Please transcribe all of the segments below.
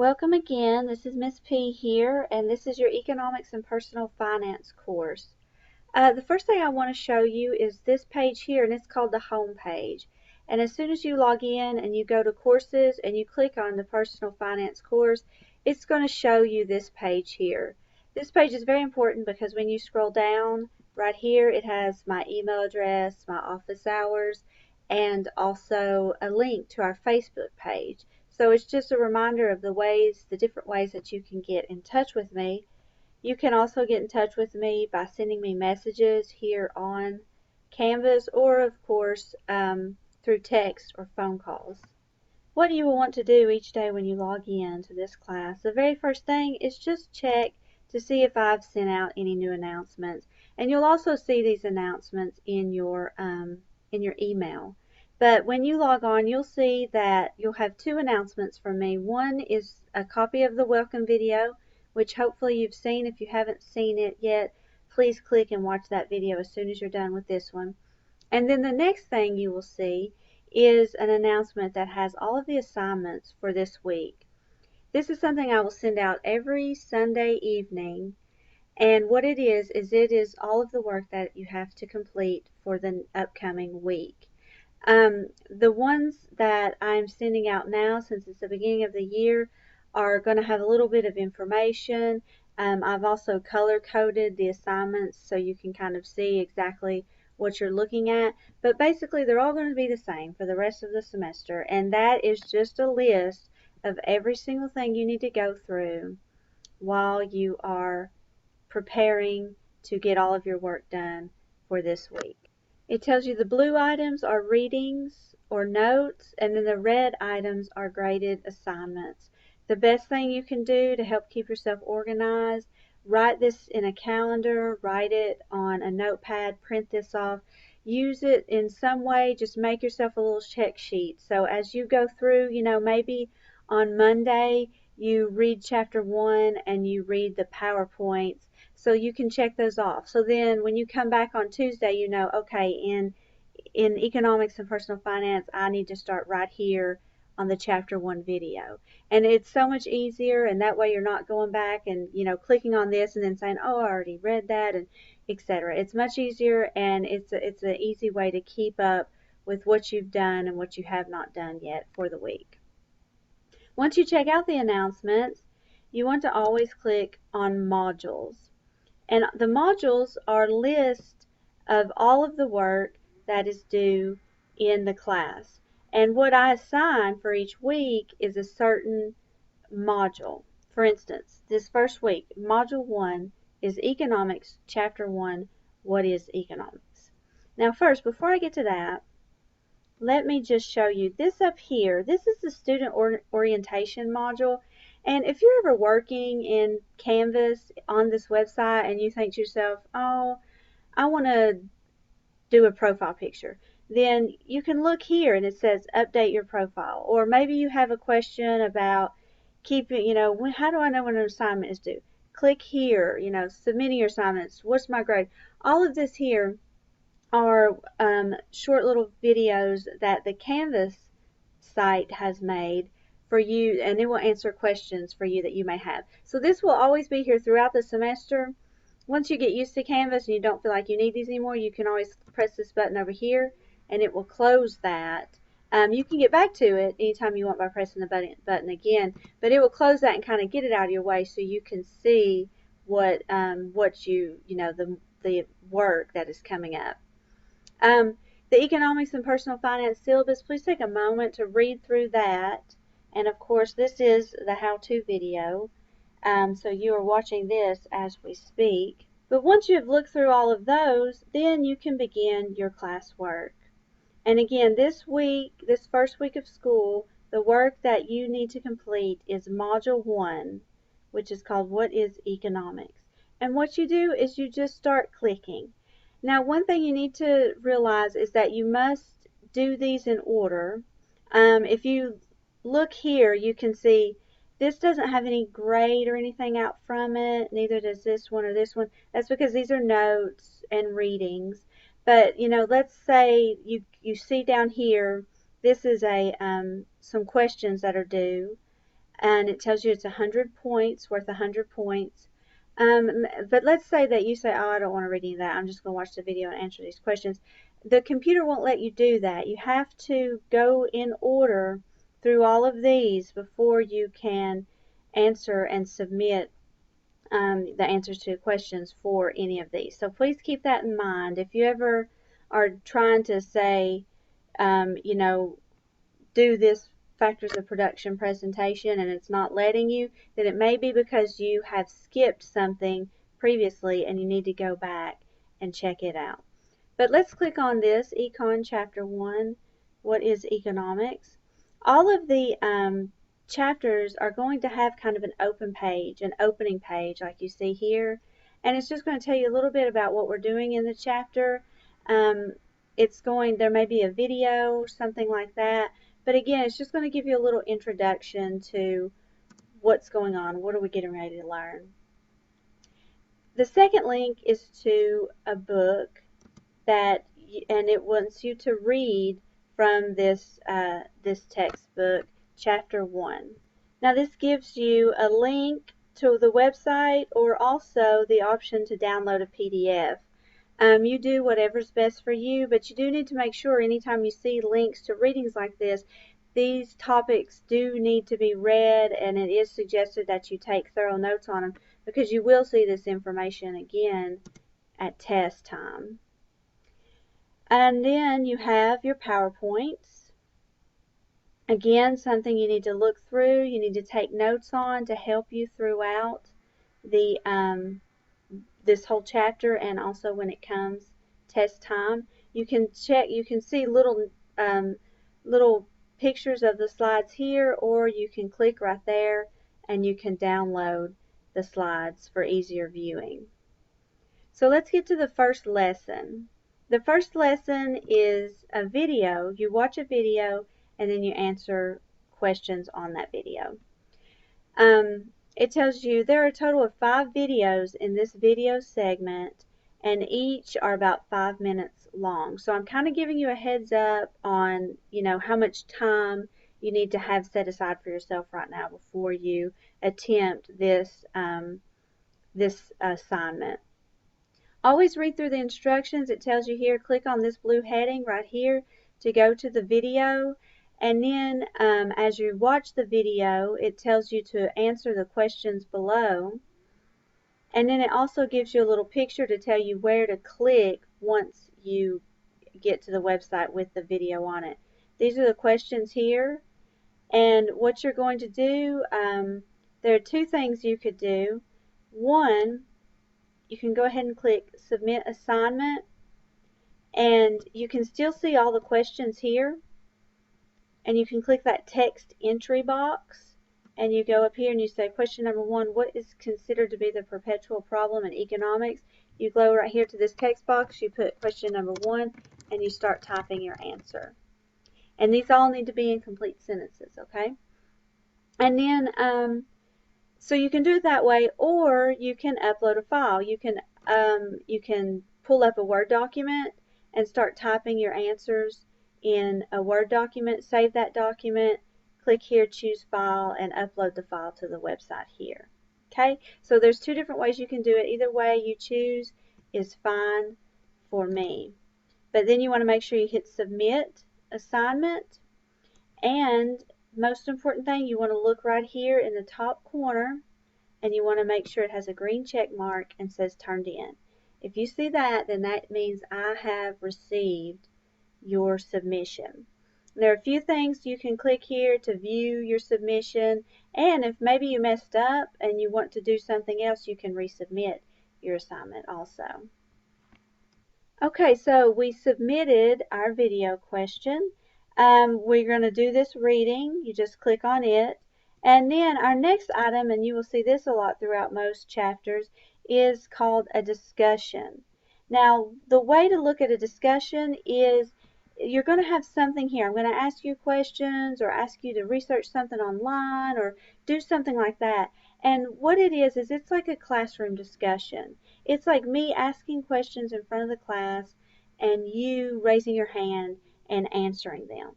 Welcome again. This is Miss P here, and this is your Economics and Personal Finance course. The first thing I want to show you is this page here, and it's called the Home page. And as soon as you log in and you go to Courses and you click on the Personal Finance course, it's going to show you this page here. This page is very important because when you scroll down right here, it has my email address, my office hours, and also a link to our Facebook page. So it's just a reminder of the different ways that you can get in touch with me. You can also get in touch with me by sending me messages here on Canvas or, of course, through text or phone calls. What you will want to do each day when you log in to this class, the very first thing is just check to see if I've sent out any new announcements. And you'll also see these announcements in your email. But when you log on, you'll see that you'll have two announcements from me. One is a copy of the welcome video, which hopefully you've seen. If you haven't seen it yet, please click and watch that video as soon as you're done with this one. And then the next thing you will see is an announcement that has all of the assignments for this week. This is something I will send out every Sunday evening, and what it is it is all of the work that you have to complete for the upcoming week. The ones that I'm sending out now, since it's the beginning of the year, are going to have a little bit of information. I've also color-coded the assignments so you can kind of see exactly what you're looking at. But basically, they're all going to be the same for the rest of the semester, and that is just a list of every single thing you need to go through while you are preparing to get all of your work done for this week. It tells you the blue items are readings or notes, and then the red items are graded assignments. The best thing you can do to help keep yourself organized, write this in a calendar, write it on a notepad, print this off, use it in some way, just make yourself a little check sheet. So as you go through, maybe on Monday you read chapter 1 and you read the PowerPoints, so you can check those off. So then when you come back on Tuesday, you know, okay, in economics and personal finance, I need to start right here on the chapter 1 video. And it's so much easier, and that way you're not going back and, clicking on this and then saying, oh, I already read that, and etc. It's much easier, and it's an easy way to keep up with what you've done and what you have not done yet for the week. Once you check out the announcements, you want to always click on modules. And the modules are a list of all of the work that is due in the class. And what I assign for each week is a certain module. For instance, this first week, Module 1 is Economics, Chapter 1, What is Economics? Now first, before I get to that, let me just show you this up here. This is the Student Orientation module. And if you're ever working in Canvas on this website and you think to yourself, oh, I want to do a profile picture, then you can look here and it says update your profile. Or maybe you have a question about keeping, how do I know when an assignment is due? Click here, submitting your assignments. What's my grade? All of this here are short little videos that the Canvas site has made for you, and it will answer questions for you that you may have. So this will always be here throughout the semester. Once you get used to Canvas and you don't feel like you need these anymore, you can always press this button over here and it will close that. You can get back to it anytime you want by pressing the button again, but it will close that and kind of get it out of your way so you can see what the work that is coming up. The Economics and Personal Finance syllabus, please take a moment to read through that. And of course, this is the how-to video, so you are watching this as we speak. But once you have looked through all of those, then you can begin your classwork. And again, this first week of school, the work that you need to complete is Module 1, which is called What is Economics? And what you do is you just start clicking. Now, one thing you need to realize is that you must do these in order. If you look here, you can see this doesn't have any grade or anything out from it, neither does this one or this one. That's because these are notes and readings. But, let's say you see down here, this is some questions that are due. and it tells you it's 100 points, worth 100 points. But let's say that you say, oh, I don't want to read any of that. I'm just going to watch the video and answer these questions. The computer won't let you do that. You have to go in order through all of these before you can answer and submit the answers to questions for any of these. So please keep that in mind. If you ever are trying to say, you know, do this factors of production presentation and it's not letting you, then it may be because you have skipped something previously and you need to go back and check it out. But let's click on this, Econ Chapter 1, what is economics? All of the chapters are going to have kind of an open page, an opening page like you see here, and it's just going to tell you a little bit about what we're doing in the chapter. There may be a video or something like that, but again, it's just going to give you a little introduction to what's going on, what are we getting ready to learn. The second link is to a book and it wants you to read from this textbook, Chapter 1. Now this gives you a link to the website or also the option to download a PDF. You do whatever's best for you, but you do need to make sure anytime you see links to readings like this, these topics do need to be read, and it is suggested that you take thorough notes on them because you will see this information again at test time. And then you have your PowerPoints. Again, something you need to look through, you need to take notes on to help you throughout the this whole chapter, and also when it comes test time. You can check, you can see little pictures of the slides here, or you can click right there and you can download the slides for easier viewing. So let's get to the first lesson. The first lesson is a video. You watch a video and then you answer questions on that video. It tells you there are a total of 5 videos in this video segment, and each are about 5 minutes long. So I'm kind of giving you a heads up on, how much time you need to have set aside for yourself right now before you attempt this assignment. Always read through the instructions. It tells you here, click on this blue heading right here to go to the video. And then as you watch the video, it tells you to answer the questions below. And then it also gives you a little picture to tell you where to click once you get to the website with the video on it. These are the questions here. And what you're going to do, there are 2 things you could do. One, you can go ahead and click Submit Assignment, and you can still see all the questions here. And you can click that text entry box, and you go up here and you say question number 1, what is considered to be the perpetual problem in economics? You go right here to this text box, you put question number 1, and you start typing your answer. And these all need to be in complete sentences, okay? And then so you can do it that way, or you can upload a file. You can pull up a Word document and start typing your answers in a Word document, save that document, click here, choose file, and upload the file to the website here. Okay, so there's 2 different ways you can do it. Either way you choose is fine for me. But then you want to make sure you hit Submit Assignment, and most important thing, you want to look right here in the top corner, and you want to make sure it has a green check mark and says turned in. If you see that, then that means I have received your submission. There are a few things you can click here to view your submission, and if maybe you messed up and you want to do something else, you can resubmit your assignment also. Okay, so we submitted our video question. We're going to do this reading. You just click on it. And then our next item, and you will see this a lot throughout most chapters, is called a discussion. Now, the way to look at a discussion is you're going to have something here. I'm going to ask you questions or ask you to research something online or do something like that. And what it is it's like a classroom discussion. It's like me asking questions in front of the class and you raising your hand and answering them.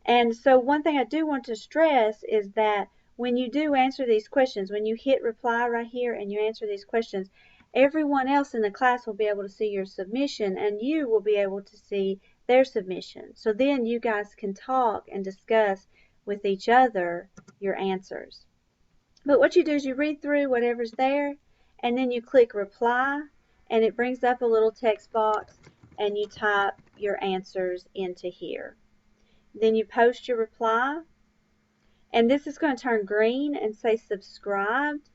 And so one thing I do want to stress is that when you do answer these questions, when you hit reply right here and you answer these questions, everyone else in the class will be able to see your submission and you will be able to see their submission. So then you guys can talk and discuss with each other your answers. But what you do is you read through whatever's there and then you click reply and it brings up a little text box and you type your answers into here. Then you post your reply and this is going to turn green and say subscribed.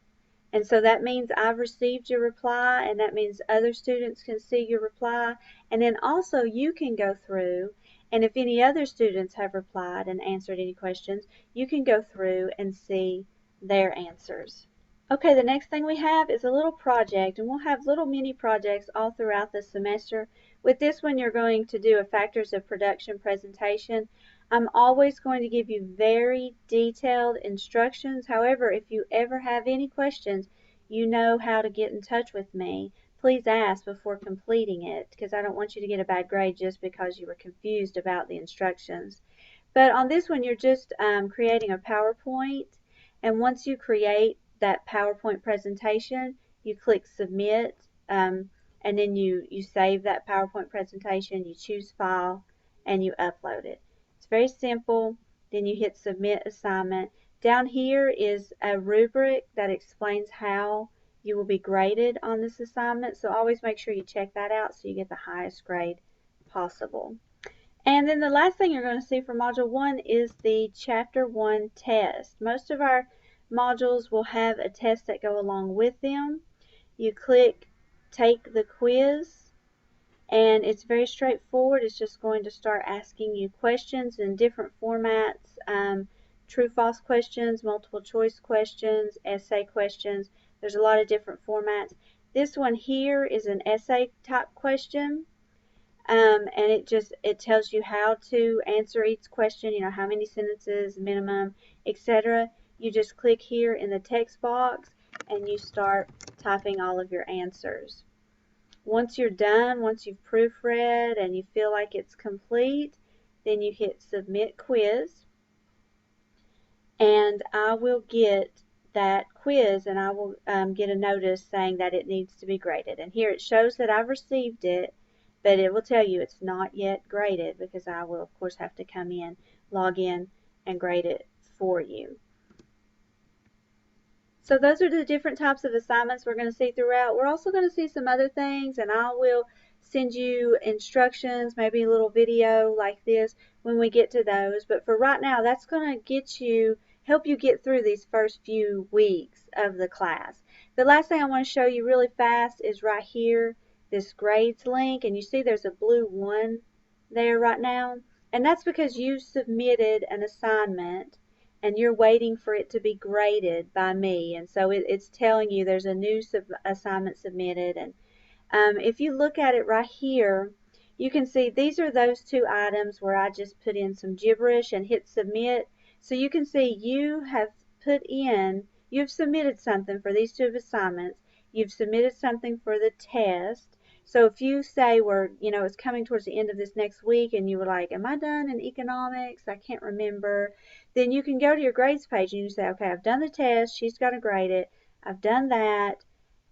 And so that means I've received your reply and that means other students can see your reply. And then also you can go through and if any other students have replied and answered any questions, you can go through and see their answers. Okay, the next thing we have is a little project, and we'll have little mini projects all throughout the semester. With this one, you're going to do a factors of production presentation. I'm always going to give you very detailed instructions. However, if you ever have any questions, you know how to get in touch with me. Please ask before completing it because I don't want you to get a bad grade just because you were confused about the instructions. But on this one, you're just creating a PowerPoint, and once you create that PowerPoint presentation, you click submit, and then you save that PowerPoint presentation, you choose file, and you upload it. It's very simple. Then you hit submit assignment. Down here is a rubric that explains how you will be graded on this assignment, so always make sure you check that out so you get the highest grade possible. And then the last thing you're going to see for Module 1 is the Chapter 1 test. Most of our modules will have a test that go along with them. You click Take the Quiz, and it's very straightforward. It's just going to start asking you questions in different formats, true-false questions, multiple choice questions, essay questions. There's a lot of different formats. This one here is an essay type question. And it tells you how to answer each question, you know, how many sentences, minimum, etc. You just click here in the text box and you start typing all of your answers. Once you're done, once you've proofread and you feel like it's complete, then you hit submit quiz and I will get that quiz and I will get a notice saying that it needs to be graded. And here it shows that I've received it, but it will tell you it's not yet graded because I will, of course, have to come in, log in, and grade it for you. So those are the different types of assignments we're going to see throughout. We're also going to see some other things, and I will send you instructions, maybe a little video like this when we get to those. But for right now, that's going to help you get through these first few weeks of the class. The last thing I want to show you really fast is right here, this grades link, and you see there's a blue 1 there right now, and that's because you submitted an assignment and you're waiting for it to be graded by me, and so it's telling you there's a new assignment submitted. And if you look at it right here, you can see these are those 2 items where I just put in some gibberish and hit submit. So you can see you've submitted something for these 2 assignments. You've submitted something for the test. So if you say it's coming towards the end of this next week and you were like, am I done in economics? I can't remember. Then you can go to your grades page and you say, okay, I've done the test. She's got to grade it. I've done that.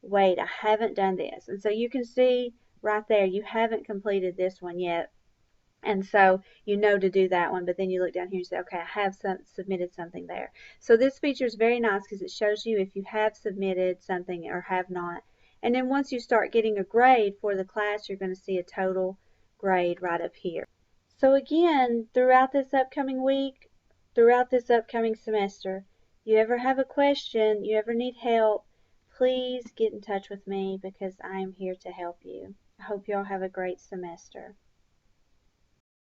Wait, I haven't done this. And so you can see right there, you haven't completed this one yet. And so you know to do that one, but then you look down here and say, okay, I have submitted something there. So this feature is very nice because it shows you if you have submitted something or have not. And then once you start getting a grade for the class, you're going to see a total grade right up here. So again, throughout this upcoming week, throughout this upcoming semester, you ever have a question, you ever need help, please get in touch with me because I am here to help you. I hope you all have a great semester.